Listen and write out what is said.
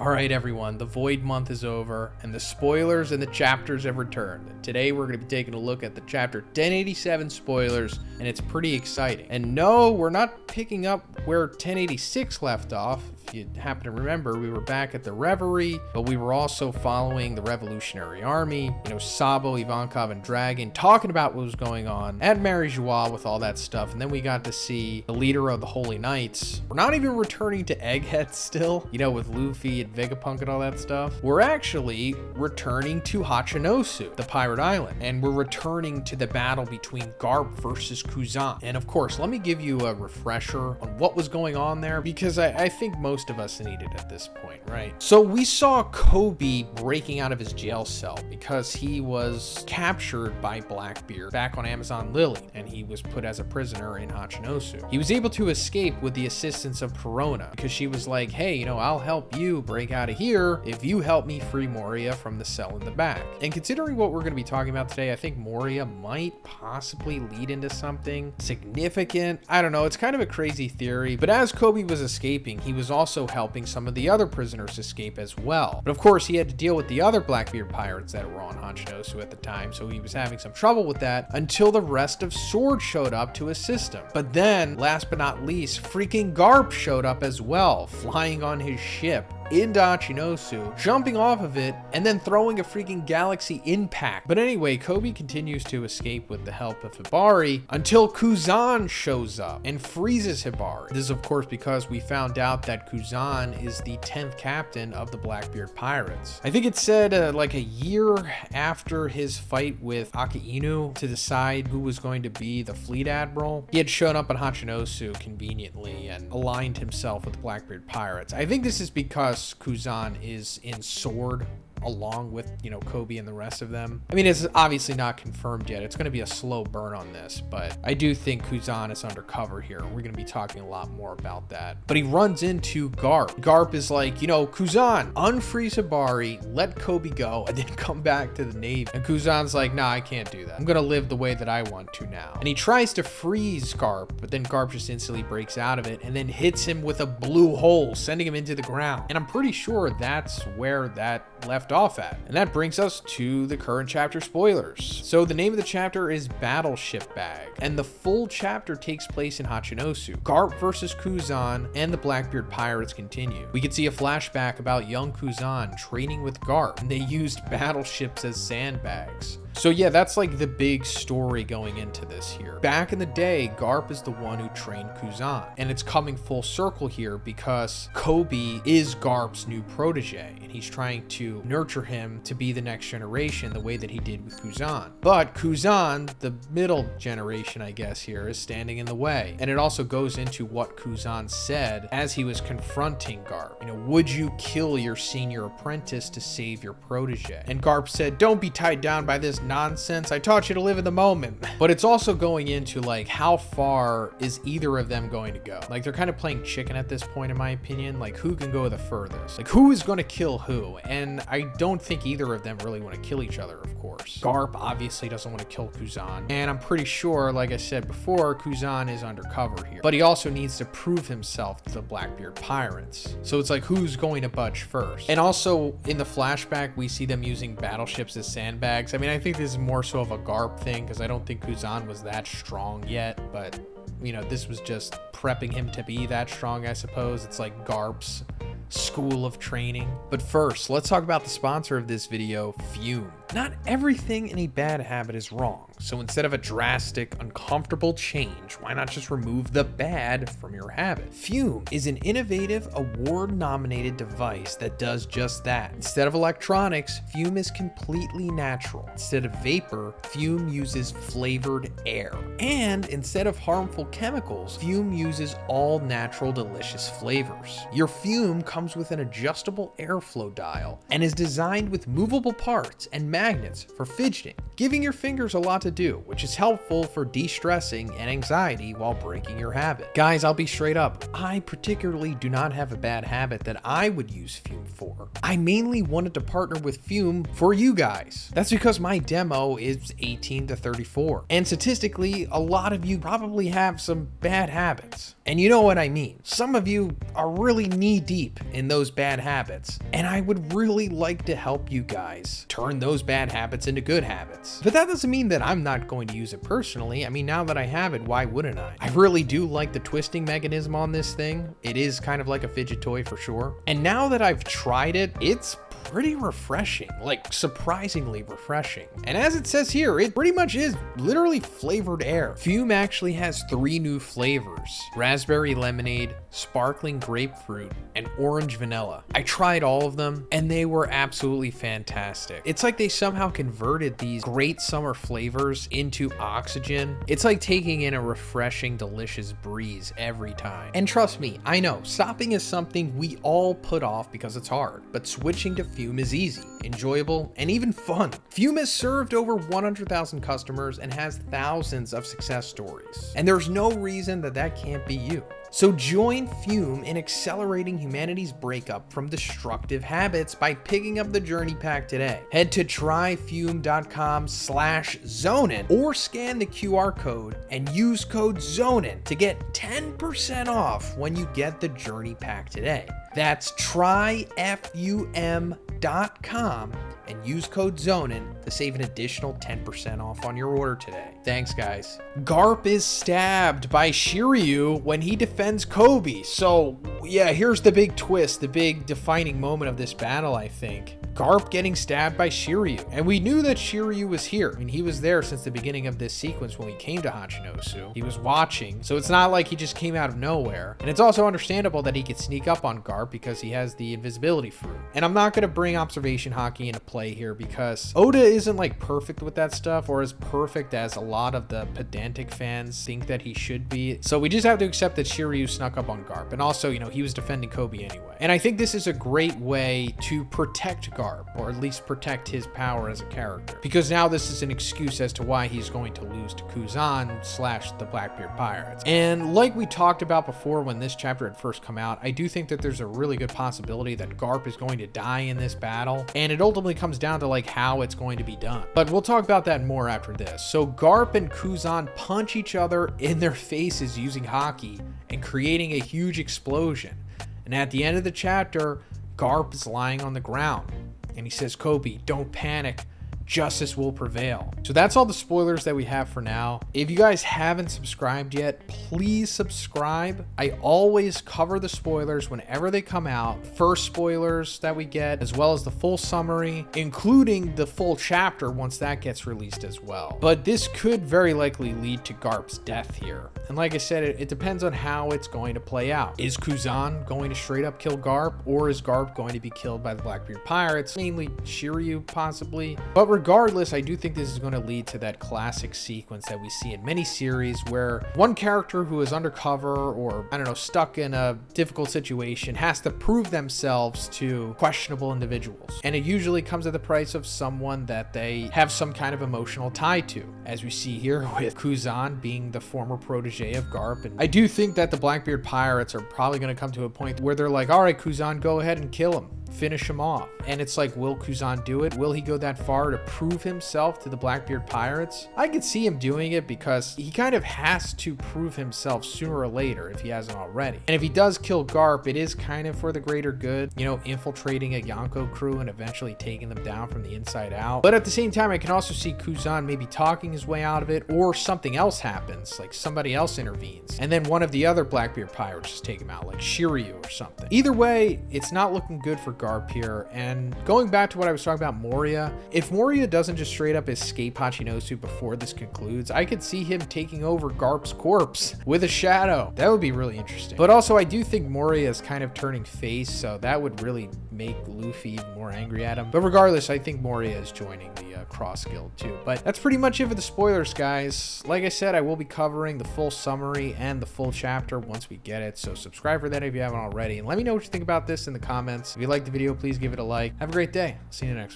Alright everyone, the Void month is over, and the spoilers and the chapters have returned. And today we're going to be taking a look at the chapter 1087 spoilers, and it's pretty exciting. And no, we're not picking up where 1086 left off. If you happen to remember, we were back at the Reverie, but we were also following the Revolutionary Army, Sabo, Ivankov, and Dragon, talking about what was going on at Mary Joie with all that stuff. And then we got to see the leader of the Holy Knights. We're not even returning to Egghead still, with Luffy and Vegapunk and all that stuff. We're actually returning to Hachinosu, the pirate island, and we're returning to the battle between GARP versus KUZAN. And of course, let me give you a refresher on what was going on there, because I think most of us need it at this point, right? So we saw Kobe breaking out of his jail cell because he was captured by Blackbeard back on Amazon Lily, and he was put as a prisoner in Hachinosu. He was able to escape with the assistance of Perona, because she was like, hey, I'll help you break out of here if you help me free Moria from the cell in the back. And considering what we're going to be talking about today, I think Moria might possibly lead into something significant. I don't know, it's kind of a crazy theory, but as Kobe was escaping, he was also helping some of the other prisoners escape as well. But of course, he had to deal with the other Blackbeard pirates that were on Hachinosu at the time, so he was having some trouble with that until the rest of Sword showed up to assist him. But then, last but not least, freaking GARP showed up as well, flying on his ship into Hachinosu, jumping off of it, and then throwing a freaking galaxy impact. But anyway, Kobe continues to escape with the help of Hibari until KUZAN shows up and freezes Hibari. This is of course because we found out that KUZAN is the 10th captain of the Blackbeard Pirates. I think it said like a year after his fight with Akainu to decide who was going to be the fleet admiral, he had shown up on Hachinosu conveniently and aligned himself with the Blackbeard Pirates. I think this is because KUZAN is in Sword along with, Kobe and the rest of them. I mean, it's obviously not confirmed yet. It's going to be a slow burn on this, but I do think KUZAN is undercover here. We're going to be talking a lot more about that. But he runs into GARP. GARP is like, KUZAN, unfreeze Hibari, let Kobe go, and then come back to the Navy. And KUZAN's like, nah, I can't do that. I'm going to live the way that I want to now. And he tries to freeze GARP, but then GARP just instantly breaks out of it and then hits him with a blue hole, sending him into the ground. And I'm pretty sure that's where that left off at. And that brings us to the current chapter spoilers. So the name of the chapter is Battleship Bag, and the full chapter takes place in Hachinosu. GARP versus KUZAN and the Blackbeard Pirates continue. We can see a flashback about young KUZAN training with GARP, and they used battleships as sandbags. So yeah, that's like the big story going into this here. Back in the day, GARP is the one who trained KUZAN, and it's coming full circle here because Kobe is GARP's new protege, and he's trying to nurture him to be the next generation the way that he did with KUZAN. But KUZAN, the middle generation, I guess here, is standing in the way. And it also goes into what KUZAN said as he was confronting GARP. Would you kill your senior apprentice to save your protege? And GARP said, don't be tied down by this nonsense. I taught you to live in the moment. But it's also going into like, how far is either of them going to go? Like, they're kind of playing chicken at this point, in my opinion. Like, who can go the furthest? Like, who is going to kill who? And I don't think either of them really want to kill each other, of course. GARP obviously doesn't want to kill KUZAN. And I'm pretty sure, like I said before, KUZAN is undercover here. But he also needs to prove himself to the Blackbeard Pirates. So it's like, who's going to budge first? And also, in the flashback, we see them using battleships as sandbags. I mean, I think this is more so of a GARP thing, because I don't think KUZAN was that strong yet, but this was just prepping him to be that strong, I suppose. It's like GARP's school of training. But first, let's talk about the sponsor of this video, Fume. Not everything in a bad habit is wrong. So instead of a drastic, uncomfortable change, why not just remove the bad from your habit? Fume is an innovative, award-nominated device that does just that. Instead of electronics, Fume is completely natural. Instead of vapor, Fume uses flavored air. And instead of harmful chemicals, Fume uses all natural, delicious flavors. Your Fume comes with an adjustable airflow dial and is designed with movable parts and magnets for fidgeting, giving your fingers a lot to do, which is helpful for de-stressing and anxiety while breaking your habit. Guys, I'll be straight up. I particularly do not have a bad habit that I would use Fume for. I mainly wanted to partner with Fume for you guys. That's because my demo is 18 to 34. And statistically, a lot of you probably have some bad habits. And you know what I mean. Some of you are really knee deep in those bad habits. And I would really like to help you guys turn those bad habits into good habits. But that doesn't mean that I'm not going to use it personally. I mean, now that I have it, why wouldn't I? I really do like the twisting mechanism on this thing. It is kind of like a fidget toy for sure. And now that I've tried it, it's pretty refreshing, like surprisingly refreshing. And as it says here, it pretty much is literally flavored air. Fume actually has 3 new flavors: raspberry lemonade, sparkling grapefruit, and orange vanilla. I tried all of them and they were absolutely fantastic. It's like they somehow converted these great summer flavors into oxygen. It's like taking in a refreshing, delicious breeze every time. And trust me, I know stopping is something we all put off because it's hard, but switching to Fume is easy, enjoyable, and even fun. Fume has served over 100,000 customers and has thousands of success stories. And there's no reason that that can't be you. So join Fume in accelerating humanity's breakup from destructive habits by picking up the Journey Pack today. Head to tryfume.com/Zhoniin or scan the QR code and use code Zhoniin to get 10% off when you get the Journey Pack today. That's tryfum.com and use code Zhoniin to save an additional 10% off on your order today. Thanks, guys. GARP is stabbed by Shiryu when he defends Kobe. So yeah, here's the big twist, the big defining moment of this battle, I think. GARP getting stabbed by Shiryu. And we knew that Shiryu was here. I mean, he was there since the beginning of this sequence when we came to Hachinosu. He was watching, so it's not like he just came out of nowhere. And it's also understandable that he could sneak up on GARP because he has the invisibility fruit. And I'm not going to bring observation hockey into play here because Oda isn't like perfect with that stuff, or as perfect as a lot of the pedantic fans think that he should be. So we just have to accept that Shiryu snuck up on GARP. And also, you know, he was defending Kobe anyway. And I think this is a great way to protect GARP, or at least protect his power as a character, because now this is an excuse as to why he's going to lose to KUZAN / the Blackbeard Pirates. And like we talked about before when this chapter had first come out, I do think that there's a really good possibility that GARP is going to die in this battle, and it ultimately comes down to like how it's going to be done. But we'll talk about that more after this. So GARP and KUZAN punch each other in their faces using hockey and creating a huge explosion. And at the end of the chapter, GARP is lying on the ground. And he says, "Kobe, don't panic. Justice will prevail." So that's all the spoilers that we have for now. If you guys haven't subscribed yet, please subscribe. I always cover the spoilers whenever they come out. First spoilers that we get, as well as the full summary, including the full chapter once that gets released as well. But this could very likely lead to GARP's death here. And like I said, it depends on how it's going to play out. Is KUZAN going to straight up kill GARP, or is GARP going to be killed by the Blackbeard Pirates? Mainly Shiryu, possibly. But regardless, I do think this is going to lead to that classic sequence that we see in many series where one character who is undercover or, I don't know, stuck in a difficult situation has to prove themselves to questionable individuals. And it usually comes at the price of someone that they have some kind of emotional tie to, as we see here with KUZAN being the former protege of GARP. And I do think that the Blackbeard Pirates are probably going to come to a point where they're like, all right, KUZAN, go ahead and kill him. Finish him off. And it's like, will KUZAN do it? Will he go that far to prove himself to the Blackbeard Pirates? I could see him doing it because he kind of has to prove himself sooner or later if he hasn't already. And if he does kill GARP, it is kind of for the greater good, you know, infiltrating a Yonko crew and eventually taking them down from the inside out. But at the same time, I can also see KUZAN maybe talking his way out of it, or something else happens, like somebody else intervenes, and then one of the other Blackbeard Pirates just take him out, like Shiryu or something. Either way, it's not looking good for GARP here. And going back to what I was talking about Moria, if Moria doesn't just straight up escape Hachinosu before this concludes, I could see him taking over GARP's corpse with a shadow. That would be really interesting. But also, I do think Moria is kind of turning face, so that would really make Luffy even more angry at him. But regardless, I think Moria is joining the Cross Guild too. But that's pretty much it for the spoilers, guys. Like I said, I will be covering the full summary and the full chapter once we get it, so subscribe for that if you haven't already, and let me know what you think about this in the comments. If you liked the video, please give it a like. Have a great day. See you in the next one.